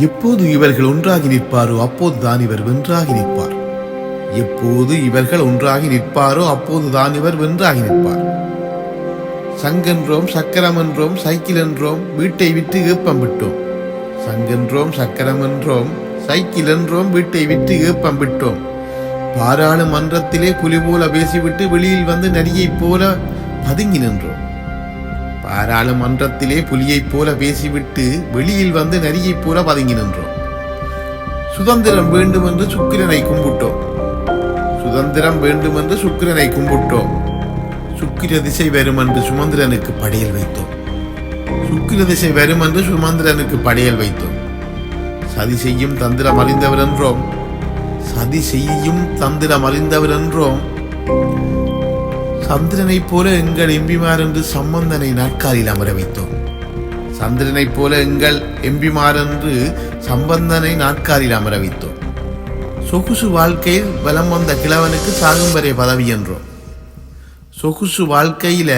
எப்போது இவர்கள் ஒன்றாகி நிற்பாரோ அப்போதுதான் இவர் வென்றாகி நிற்பார். எப்போது இவர்கள் ஒன்றாகி நிற்பாரோ அப்போதுதான் இவர் வென்றாகி நிற்பார். சங்கென்றோம், சக்கரம் என்றோம், சைக்கிள் என்றோம், வீட்டை விட்டு ஏப்பம் விட்டோம். சங்கென்றோம், சக்கரம் என்றோம், சைக்கிள் என்றோம், வீட்டை விட்டு ஏப்பம் விட்டோம். பாராளுமன்றத்திலே புலி போல பேசிவிட்டு வெளியில் வந்து நரியைப் போல பதுங்கி நின்றோம். பாராளுமன்றத்திலே புலியைப் போல பேசிவிட்டு வெளியில் வந்து நரியைப் போல பதுங்கி நின்றோம். சுதந்திரம் வேண்டும் என்று சுக்கிரனை கும்பிட்டோம். சுதந்திரம் வேண்டும் என்று சுக்கிரனை கும்பிட்டோம். சுக்கிர திசை வரும் என்று சுமந்திரனுக்கு படையல் வைத்தோம். சுக்கிர திசை வரும் என்று சுமந்திரனுக்கு படையல் வைத்தோம். சதி செய்யும் தந்திரம் அறிந்தவர் என்றோம். சதி செய்யும் தந்திரம் அறிந்தவர் என்றோம். சந்திரனை போல எங்கள் எம்பிமார் என்று சம்பந்தனை நாற்காலில் அமர வைத்தோம். சந்திரனை போல எங்கள் எம்பிமார் என்று சம்பந்தனை நாற்காலில் அமர வைத்தோம். சொகுசு வாழ்க்கையில் பலம் வந்த கிழவனுக்கு சாகும் வரை பதவி என்றோம். சொகுசு வாழ்க்கையில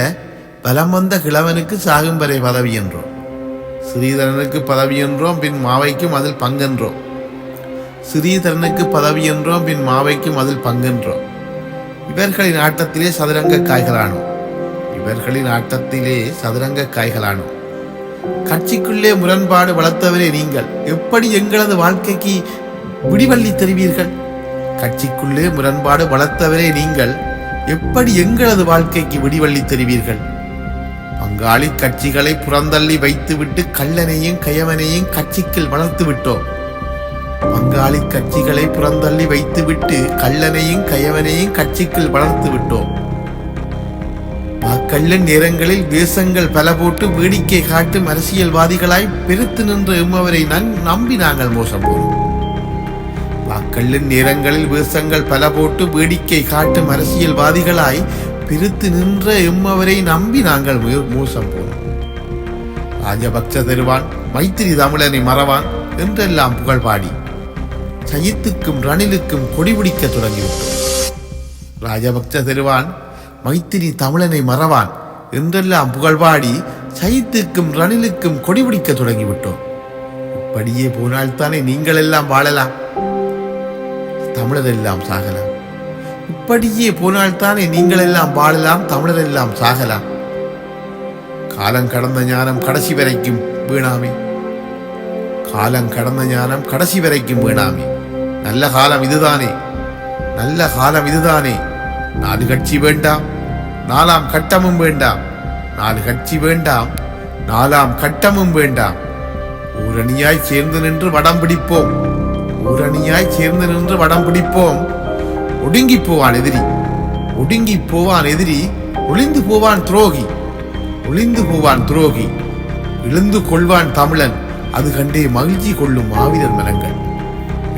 பலம் வந்த கிழவனுக்கு சாகும் வரை பதவி என்றோம். ஸ்ரீதரனுக்கு பதவி என்றோம், பின் மாவைக்கும் அதில் பங்கென்றோம். ஸ்ரீதரனுக்கு பதவி என்றோம், பின் மாவைக்கும் அதில் பங்கென்றோம். இவர்களின் ஆட்டத்திலே சதுரங்க காய்களானோம். இவர்களின் ஆட்டத்திலே சதுரங்க காய்களானோம். கட்சிக்குள்ளே முரண்பாடு வளர்த்தவரே நீங்கள் எப்படி எங்களது வாழ்க்கைக்கு விடிவள்ளி தருவீர்கள்? கட்சிக்குள்ளே முரண்பாடு வளர்த்தவரே நீங்கள் எப்படி எங்களது வாழ்க்கைக்கு விடிவள்ளி தருவீர்கள்? பங்காளி கட்சிகளை புறந்தள்ளி வைத்துவிட்டு கள்ளனையும் கயவனையும் கட்சிக்குள் வளர்த்து விட்டோம். பங்காளி கட்சிகளை புறந்தள்ளி வைத்துவிட்டு கள்ளனையும் கயவனையும் கட்சிக்குள் வளர்த்து விட்டோம். வாக்கள்ளன் நேரங்களில் வேஷங்கள் பல போட்டு வேடிக்கை காட்டும் அரசியல்வாதிகளாய் பெருத்து நின்ற எம்மவரை நம்பி நாங்கள் மோசம் போனோம். வாக்கள்ளன் நேரங்களில் வேஷங்கள் பல போட்டு வேடிக்கை காட்டும் அரசியல்வாதிகளாய் பெருத்து நின்ற எம்மவரை நம்பி நாங்கள் மோசம் போனோம். ராஜபக்ச தருவான், மைத்திரி தமிழனை மறவான் என்றெல்லாம் புகழ் பாடி சயித்துக்கும் ரணிலுக்கும் கொடிபிடிக்க தொடங்கிவிட்டோம். ராஜபக்ச தருவான், மைத்திரி தமிழனை மறவான் என்றெல்லாம் புகழ்பாடி சயித்துக்கும் ரணிலுக்கும் கொடிபிடிக்க தொடங்கிவிட்டோம். இப்படியே போனால்தானே நீங்கள் எல்லாம் வாழலாம், தமிழர் எல்லாம் சாகலாம். இப்படியே போனால்தானே நீங்கள் எல்லாம் வாழலாம், தமிழர் எல்லாம் சாகலாம். காலம் கடந்த ஞானம் கடைசி வரைக்கும் வீணாமே. காலம் கடந்த ஞானம் கடைசி வரைக்கும் வீணாமே. நல்ல காலம் இதுதானே, நல்ல காலம் இதுதானே. 4 கட்சி வேண்டாம், 4ஆம் கட்டமும் வேண்டாம். 4 கட்சி வேண்டாம், 4ஆம் கட்டமும் வேண்டாம். ஊரணியாய் சேர்ந்து நின்று வடம் பிடிப்போம். ஊரணியாய் சேர்ந்து நின்று வடம் பிடிப்போம். ஒடுங்கி போவான் எதிரி, ஒடுங்கி போவான் எதிரி. ஒளிந்து போவான் துரோகி, ஒளிந்து போவான் துரோகி. இழந்து கொள்வான் தமிழன், அது கண்டே மகிழ்ச்சி கொள்ளும் மாவீரர் மனங்கள்.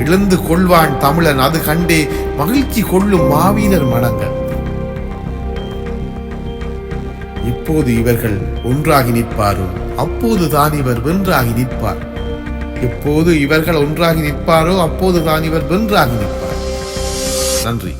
இழந்து கொள்வான் தமிழன், அது கண்டே மகிழ்ச்சி கொள்ளும் மாவீரர் மனங்கள். இப்போது இவர்கள் ஒன்றாகி நிற்பாரோ அப்போதுதான் இவர் வென்றாகி நிற்பார். எப்போது இவர்கள் ஒன்றாகி நிற்பாரோ அப்போதுதான் இவர் வென்றாகி நிற்பார். நன்றி.